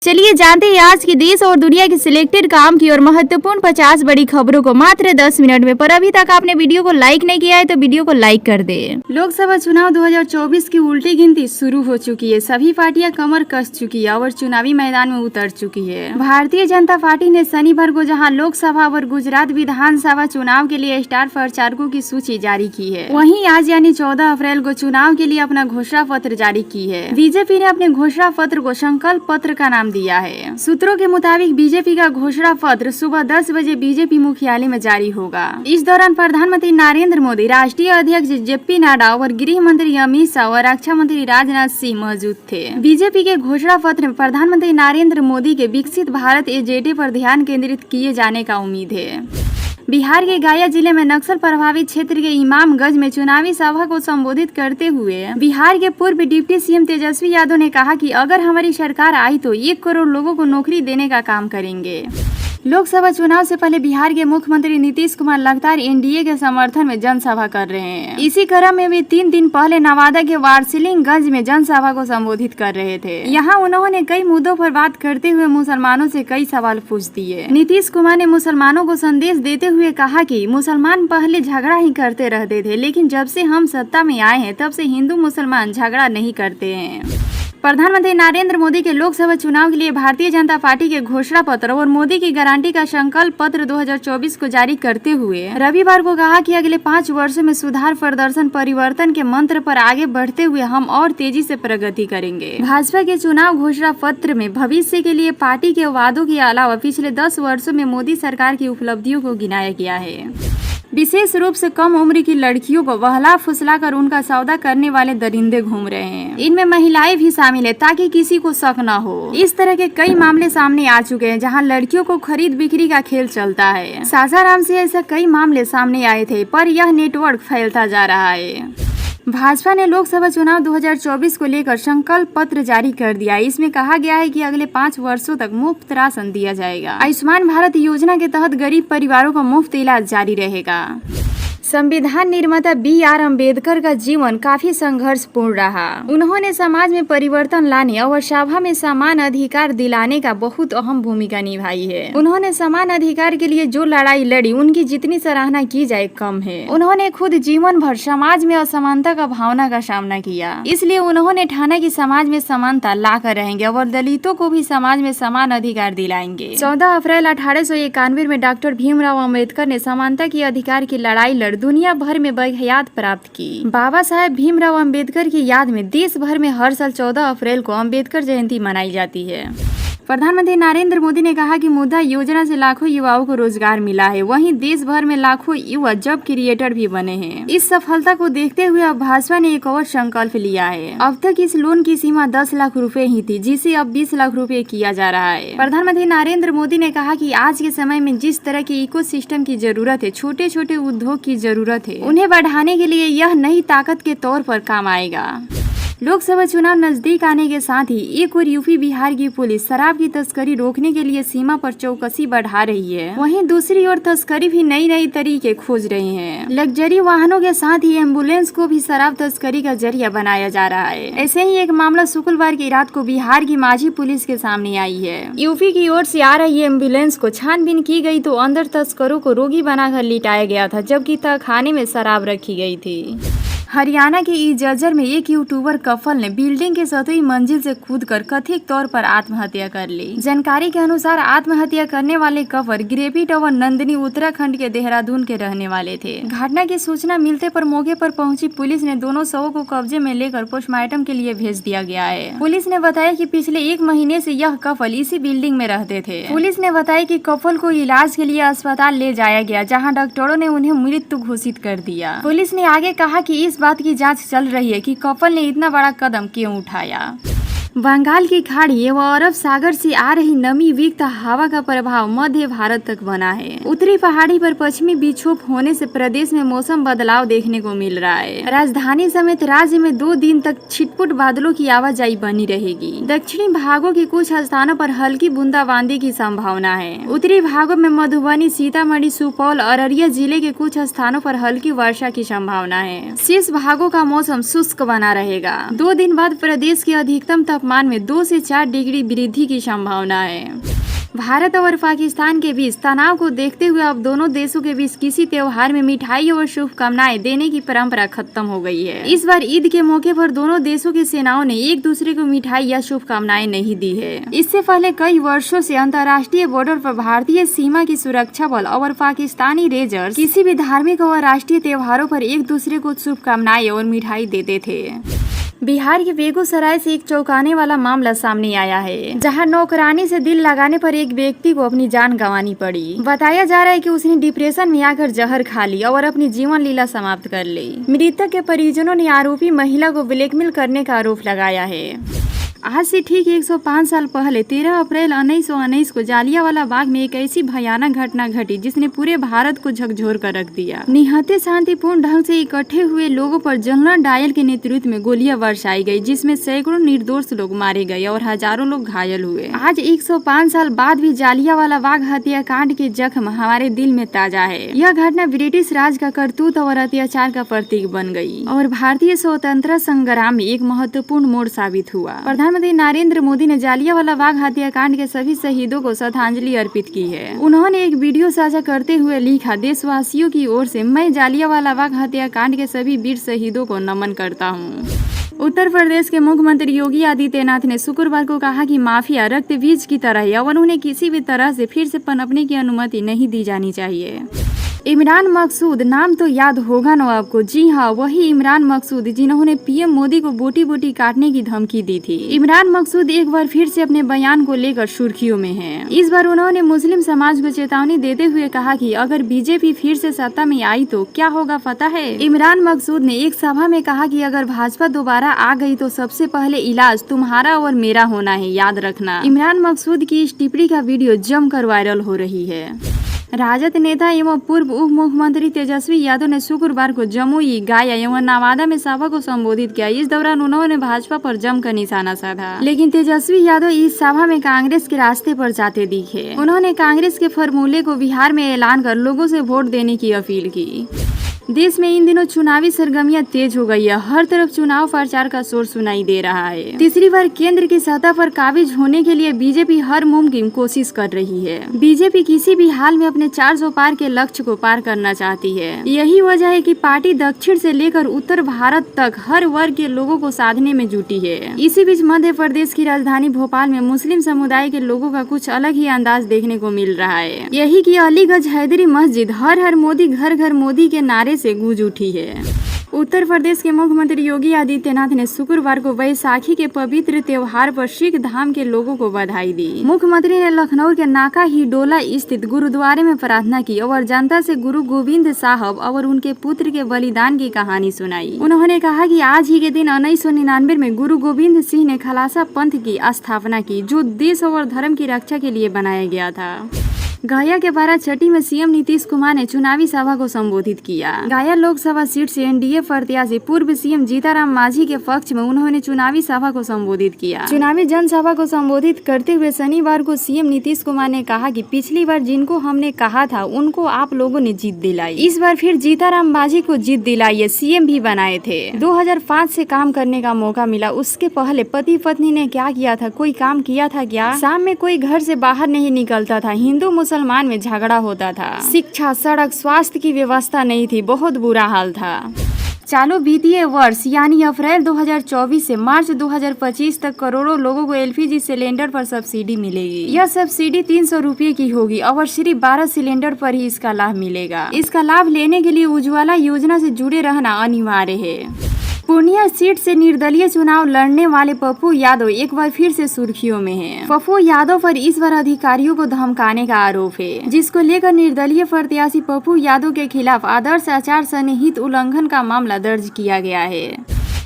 चलिए जानते हैं आज की देश और दुनिया की सिलेक्टेड काम की और महत्वपूर्ण 50 बड़ी खबरों को मात्र 10 मिनट में। पर अभी तक आपने वीडियो को लाइक नहीं किया है तो वीडियो को लाइक कर दे। लोकसभा चुनाव 2024 की उल्टी गिनती शुरू हो चुकी है। सभी पार्टियां कमर कस चुकी है और चुनावी मैदान में उतर चुकी है। भारतीय जनता पार्टी ने शनिवार को जहां लोकसभा और गुजरात विधानसभा चुनाव के लिए स्टार प्रचारकों की सूची जारी की है, वहीं आज यानी 14 अप्रैल को चुनाव के लिए अपना घोषणा पत्र जारी की है। बीजेपी ने अपने घोषणा पत्र को संकल्प पत्र का नाम दिया है। सूत्रों के मुताबिक बीजेपी का घोषणा पत्र सुबह 10 बजे बीजेपी मुख्यालय में जारी होगा। इस दौरान प्रधानमंत्री नरेंद्र मोदी, राष्ट्रीय अध्यक्ष जेपी नड्डा और गृह मंत्री अमित शाह और रक्षा मंत्री राजनाथ सिंह मौजूद थे। बीजेपी के घोषणा पत्र में प्रधानमंत्री नरेंद्र मोदी के विकसित भारत एजेंडे पर ध्यान केंद्रित किए जाने का उम्मीद है। बिहार के गया जिले में नक्सल प्रभावित क्षेत्र के इमामगंज में चुनावी सभा को संबोधित करते हुए बिहार के पूर्व डिप्टी सीएम तेजस्वी यादव ने कहा कि अगर हमारी सरकार आई तो 1 करोड़ लोगों को नौकरी देने का काम करेंगे। लोकसभा चुनाव से पहले बिहार के मुख्यमंत्री नीतीश कुमार लगातार एनडीए के समर्थन में जनसभा कर रहे हैं। इसी क्रम में वे 3 दिन पहले नवादा के वारसिलिंगगंज में जनसभा को संबोधित कर रहे थे। यहाँ उन्होंने कई मुद्दों पर बात करते हुए मुसलमानों से कई सवाल पूछ दिए। नीतीश कुमार ने मुसलमानों को संदेश देते हुए कहा कि मुसलमान पहले झगड़ा ही करते रहते थे, लेकिन जब से हम सत्ता में आए हैं तब से हिंदू मुसलमान झगड़ा नहीं करते हैं। प्रधानमंत्री नरेंद्र मोदी के लोकसभा चुनाव के लिए भारतीय जनता पार्टी के घोषणा पत्र और मोदी की गारंटी का संकल्प पत्र 2024 को जारी करते हुए रविवार को कहा कि अगले 5 वर्षों में सुधार, प्रदर्शन, परिवर्तन के मंत्र पर आगे बढ़ते हुए हम और तेजी से प्रगति करेंगे। भाजपा के चुनाव घोषणा पत्र में भविष्य के लिए पार्टी के वादों के अलावा पिछले 10 वर्षों में मोदी सरकार की उपलब्धियों को गिनाया गया है। विशेष रूप से कम उम्र की लड़कियों को बहला फुसला कर उनका सौदा करने वाले दरिंदे घूम रहे हैं। इनमें महिलाएं भी शामिल है ताकि किसी को शक न हो। इस तरह के कई मामले सामने आ चुके हैं जहां लड़कियों को खरीद बिक्री का खेल चलता है। सासाराम से ऐसे कई मामले सामने आए थे, पर यह नेटवर्क फैलता जा रहा है। भाजपा ने लोकसभा चुनाव 2024 को लेकर संकल्प पत्र जारी कर दिया। इसमें कहा गया है कि अगले 5 वर्षों तक मुफ्त राशन दिया जाएगा। आयुष्मान भारत योजना के तहत गरीब परिवारों को मुफ्त इलाज जारी रहेगा। संविधान निर्माता B.R. अम्बेडकर का जीवन काफी संघर्षपूर्ण रहा। उन्होंने समाज में परिवर्तन लाने और सभा में समान अधिकार दिलाने का बहुत अहम भूमिका निभाई है। उन्होंने समान अधिकार के लिए जो लड़ाई लड़ी, उनकी जितनी सराहना की जाए कम है। उन्होंने खुद जीवन भर समाज में असमानता का भावना का सामना किया, इसलिए उन्होंने ठाना कि समाज में समानता लाकर रहेंगे और दलितों को भी समाज में समान अधिकार दिलाएंगे। 14 अप्रैल 1891 में डॉक्टर भीमराव अम्बेडकर ने समानता की अधिकार की लड़ाई लड़ दुनिया भर में बहयात प्राप्त की। बाबा साहेब भीमराव अम्बेडकर की याद में देश भर में हर साल 14 अप्रैल को अम्बेडकर जयंती मनाई जाती है। प्रधानमंत्री नरेंद्र मोदी ने कहा कि मुद्रा योजना से लाखों युवाओं को रोजगार मिला है, वहीं देश भर में लाखों युवा जॉब क्रिएटर भी बने हैं। इस सफलता को देखते हुए अब भाजपा ने एक और संकल्प लिया है। अब तक इस लोन की सीमा 10 लाख रुपए ही थी, जिसे अब 20 लाख रुपए किया जा रहा है। प्रधानमंत्री नरेंद्र मोदी ने कहा कि आज के समय में जिस तरह के इकोसिस्टम की जरूरत है, छोटे छोटे उद्योग की जरूरत है, उन्हें बढ़ाने के लिए यह नई ताकत के तौर पर काम आएगा। लोकसभा चुनाव नजदीक आने के साथ ही एक और यूपी बिहार की पुलिस शराब की तस्करी रोकने के लिए सीमा पर चौकसी बढ़ा रही है, वहीं दूसरी ओर तस्करी भी नई तरीके खोज रहे हैं। लग्जरी वाहनों के साथ ही एम्बुलेंस को भी शराब तस्करी का जरिया बनाया जा रहा है। ऐसे ही एक मामला शुक्रवार की रात को बिहार की माझी पुलिस के सामने आई है। यूपी की ओर से आ रही एम्बुलेंस को छानबीन की गई तो अंदर तस्करों को रोगी बनाकर लिटाया गया था, जबकि तहखाने में शराब रखी गई थी। हरियाणा के इजजर में एक यूट्यूबर कपल ने बिल्डिंग के 7वीं मंजिल से कूदकर कथित तौर पर आत्महत्या कर ली। जानकारी के अनुसार आत्महत्या करने वाले कपल ग्रेविट और नंदिनी उत्तराखंड के देहरादून के रहने वाले थे। घटना की सूचना मिलते पर मौके पर पहुंची पुलिस ने दोनों शवों को कब्जे में लेकर पोस्टमार्टम के लिए भेज दिया गया है। पुलिस ने बताया कि पिछले 1 महीने से यह कपल इसी बिल्डिंग में रहते थे। पुलिस ने बताया कि कपल को इलाज के लिए अस्पताल ले जाया गया, जहाँ डॉक्टरों ने उन्हें मृत्यु घोषित कर दिया। पुलिस ने आगे कहा कि इस बात की जांच चल रही है कि कपल ने इतना बड़ा कदम क्यों उठाया। बंगाल की खाड़ी एवं अरब सागर से आ रही नमी युक्त हवा का प्रभाव मध्य भारत तक बना है। उत्तरी पहाड़ी पर पश्चिमी विक्षोभ होने से प्रदेश में मौसम बदलाव देखने को मिल रहा है। राजधानी समेत राज्य में 2 दिन तक छिटपुट बादलों की आवाजाही बनी रहेगी। दक्षिणी भागों के कुछ स्थानों पर हल्की बूंदाबांदी की संभावना है। उत्तरी भागों में मधुबनी, सीतामढ़ी, सुपौल, अररिया जिले के कुछ स्थानों पर हल्की वर्षा की संभावना है। शेष भागों का मौसम शुष्क बना रहेगा। 2 दिन बाद प्रदेश के अधिकतम तापमान में 2 से 4 डिग्री वृद्धि की संभावना है। भारत और पाकिस्तान के बीच तनाव को देखते हुए अब दोनों देशों के बीच किसी त्योहार में मिठाई और शुभकामनाएं देने की परंपरा खत्म हो गई है। इस बार ईद के मौके पर दोनों देशों की सेनाओं ने एक दूसरे को मिठाई या शुभकामनाएं नहीं दी है। इससे पहले कई वर्षों से अंतर्राष्ट्रीय बॉर्डर पर भारतीय सीमा की सुरक्षा बल और पाकिस्तानी रेंजर्स किसी भी धार्मिक और राष्ट्रीय त्योहारों पर एक दूसरे को शुभकामनाएं और मिठाई देते थे। बिहार के बेगूसराय से एक चौंकाने वाला मामला सामने आया है, जहां नौकरानी से दिल लगाने पर एक व्यक्ति को अपनी जान गंवानी पड़ी। बताया जा रहा है कि उसने डिप्रेशन में आकर जहर खा लिया और अपनी जीवन लीला समाप्त कर ली। मृतक के परिजनों ने आरोपी महिला को ब्लैकमेल करने का आरोप लगाया है। आज से ठीक 105 साल पहले 13 अप्रैल 1919 को जालियांवाला बाग में एक ऐसी भयानक घटना घटी जिसने पूरे भारत को झकझोर कर रख दिया। निहत्थे शांतिपूर्ण ढंग से इकट्ठे हुए लोगों पर जनरल डायल के नेतृत्व में गोलियां बरसाई गई, जिसमें सैकड़ों निर्दोष लोग मारे गए और हजारों लोग घायल हुए। आज 105 साल बाद भी जालियांवाला बाग हत्याकांड के जख्म हमारे दिल में ताजा है। यह घटना ब्रिटिश राज का करतूत और अत्याचार का प्रतीक बन गई और भारतीय स्वतंत्रता संग्राम में एक महत्वपूर्ण मोड़ साबित हुआ। प्रधानमंत्री नरेंद्र मोदी ने जालियांवाला बाग हत्याकांड के सभी शहीदों को श्रद्धांजलि अर्पित की है। उन्होंने एक वीडियो साझा करते हुए लिखा, देशवासियों की ओर से मैं जालियांवाला बाग हत्याकांड के सभी वीर शहीदों को नमन करता हूँ। उत्तर प्रदेश के मुख्यमंत्री योगी आदित्यनाथ ने शुक्रवार को कहा कि माफिया रक्त बीज की तरह है और उन्हें किसी भी तरह से फिर से पनपने की अनुमति नहीं दी जानी चाहिए। इमरान मकसूद नाम तो याद होगा ना आपको। जी हाँ, वही इमरान मकसूद जिन्होंने पीएम मोदी को बोटी बोटी काटने की धमकी दी थी। इमरान मकसूद एक बार फिर से अपने बयान को लेकर सुर्खियों में हैं। इस बार उन्होंने मुस्लिम समाज को चेतावनी देते हुए कहा कि अगर बीजेपी फिर से सत्ता में आई तो क्या होगा पता है। इमरान मकसूद ने एक सभा में कहा कि अगर भाजपा दोबारा आ गई तो सबसे पहले इलाज तुम्हारा और मेरा होना है, याद रखना। इमरान मकसूद की इस टिप्पणी का वीडियो जमकर वायरल हो रही है। राजद नेता एवं पूर्व उप मुख्यमंत्री तेजस्वी यादव ने शुक्रवार को जमुई, गाया एवं नवादा में सभा को संबोधित किया। इस दौरान उन्होंने भाजपा पर जमकर निशाना साधा, लेकिन तेजस्वी यादव इस सभा में कांग्रेस के रास्ते पर जाते दिखे। उन्होंने कांग्रेस के फॉर्मूले को बिहार में ऐलान कर लोगों से वोट देने की अपील की। देश में इन दिनों चुनावी सरगर्मियां तेज हो गई है। हर तरफ चुनाव प्रचार का शोर सुनाई दे रहा है। तीसरी बार केंद्र की सत्ता पर काबिज होने के लिए बीजेपी हर मुमकिन कोशिश कर रही है। बीजेपी किसी भी हाल में अपने 400 पार के लक्ष्य को पार करना चाहती है। यही वजह है कि पार्टी दक्षिण से लेकर उत्तर भारत तक हर वर्ग के लोगों को साधने में जुटी है। इसी बीच मध्य प्रदेश की राजधानी भोपाल में मुस्लिम समुदाय के लोगों का कुछ अलग ही अंदाज देखने को मिल रहा है। यही कि अलीगंज हैदरी मस्जिद हर हर मोदी घर घर मोदी के नारे से गूंज उठी है। उत्तर प्रदेश के मुख्यमंत्री योगी आदित्यनाथ ने शुक्रवार को वैसाखी के पवित्र त्योहार पर सिख धाम के लोगों को बधाई दी। मुख्यमंत्री ने लखनऊ के नाका हिडोला स्थित गुरुद्वारे में प्रार्थना की और जनता से गुरु गोविंद साहब और उनके पुत्र के बलिदान की कहानी सुनाई। उन्होंने कहा कि आज ही के दिन 1999 में गुरु गोविंद सिंह ने खालसा पंथ की स्थापना की, जो देश और धर्म की रक्षा के लिए बनाया गया था। गया के बाराचट्टी में सीएम नीतीश कुमार ने चुनावी सभा को संबोधित किया। गया लोकसभा सीट से एनडीए प्रत्याशी पूर्व सीएम जीतनराम मांझी के पक्ष में उन्होंने चुनावी सभा को संबोधित किया। चुनावी जनसभा को संबोधित करते हुए शनिवार को सीएम नीतीश कुमार ने कहा कि पिछली बार जिनको हमने कहा था उनको आप लोगों ने जीत दिलाई, इस बार फिर जीतनराम मांझी को जीत दिलाई। सीएम भी बनाए थे। 2005 से काम करने का मौका मिला। उसके पहले पति पत्नी ने क्या किया था? कोई काम किया था क्या? शाम में कोई घर से बाहर नहीं निकलता था। हिंदू मुसलमान में झगड़ा होता था। शिक्षा, सड़क, स्वास्थ्य की व्यवस्था नहीं थी। बहुत बुरा हाल था। चालू वित्तीय वर्ष यानी अप्रैल 2024 से मार्च 2025 तक करोड़ों लोगों को एलपीजी सिलेंडर पर सब्सिडी मिलेगी। यह सब्सिडी 300 रुपये की होगी और सिर्फ 12 सिलेंडर पर ही इसका लाभ मिलेगा। इसका लाभ लेने के लिए उज्ज्वला योजना से जुड़े रहना अनिवार्य है। पूर्णिया सीट से निर्दलीय चुनाव लड़ने वाले पप्पू यादव एक बार फिर से सुर्खियों में हैं। पप्पू यादव पर इस बार अधिकारियों को धमकाने का आरोप है, जिसको लेकर निर्दलीय प्रत्याशी पप्पू यादव के खिलाफ आदर्श आचार संहिता उल्लंघन का मामला दर्ज किया गया है।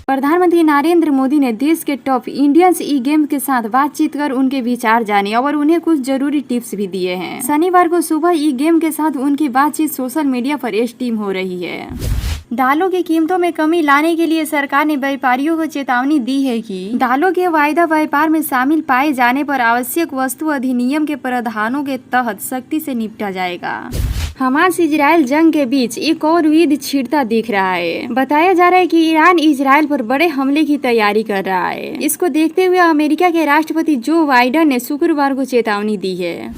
प्रधानमंत्री नरेंद्र मोदी ने देश के टॉप इंडियंस ई गेम के साथ बातचीत कर उनके विचार जाने और उन्हें कुछ जरूरी टिप्स भी दिए हैं। शनिवार को सुबह ई गेम के साथ उनकी बातचीत सोशल मीडिया पर स्ट्रीम हो रही है। दालों की कीमतों में कमी लाने के लिए सरकार ने व्यापारियों को चेतावनी दी है कि दालों के वायदा व्यापार में शामिल पाए जाने पर आवश्यक वस्तु अधिनियम के प्रावधानों के तहत सख्ती से निपटा जाएगा। हमास इजराइल जंग के बीच एक और युद्ध छिड़ता दिख रहा है। बताया जा रहा है कि ईरान इजराइल पर बड़े हमले की तैयारी कर रहा है। इसको देखते हुए अमेरिका के राष्ट्रपति जो बाइडेन ने शुक्रवार को चेतावनी दी है।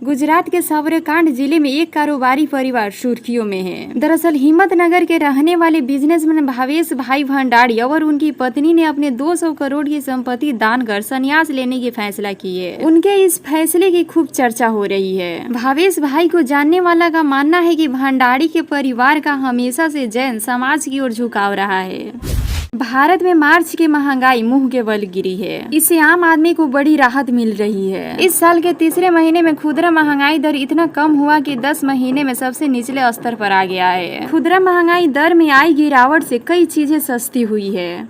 गुजरात के साबरकांठ जिले में एक कारोबारी परिवार सुर्खियों में है। दरअसल हिम्मतनगर के रहने वाले बिजनेसमैन भावेश भाई भंडारी और उनकी पत्नी ने अपने 200 करोड़ की संपत्ति दान कर संन्यास लेने की फैसला की है। उनके इस फैसले की खूब चर्चा हो रही है। भावेश भाई को जानने वाला का मानना है कि भंडारी के परिवार का हमेशा से जैन समाज की ओर झुकाव रहा है। भारत में मार्च की महंगाई मुंह के बल गिरी है। इससे आम आदमी को बड़ी राहत मिल रही है। इस साल के तीसरे महीने में खुदरा महंगाई दर इतना कम हुआ कि 10 महीने में सबसे निचले स्तर पर आ गया है। खुदरा महंगाई दर में आई गिरावट से कई चीजें सस्ती हुई है।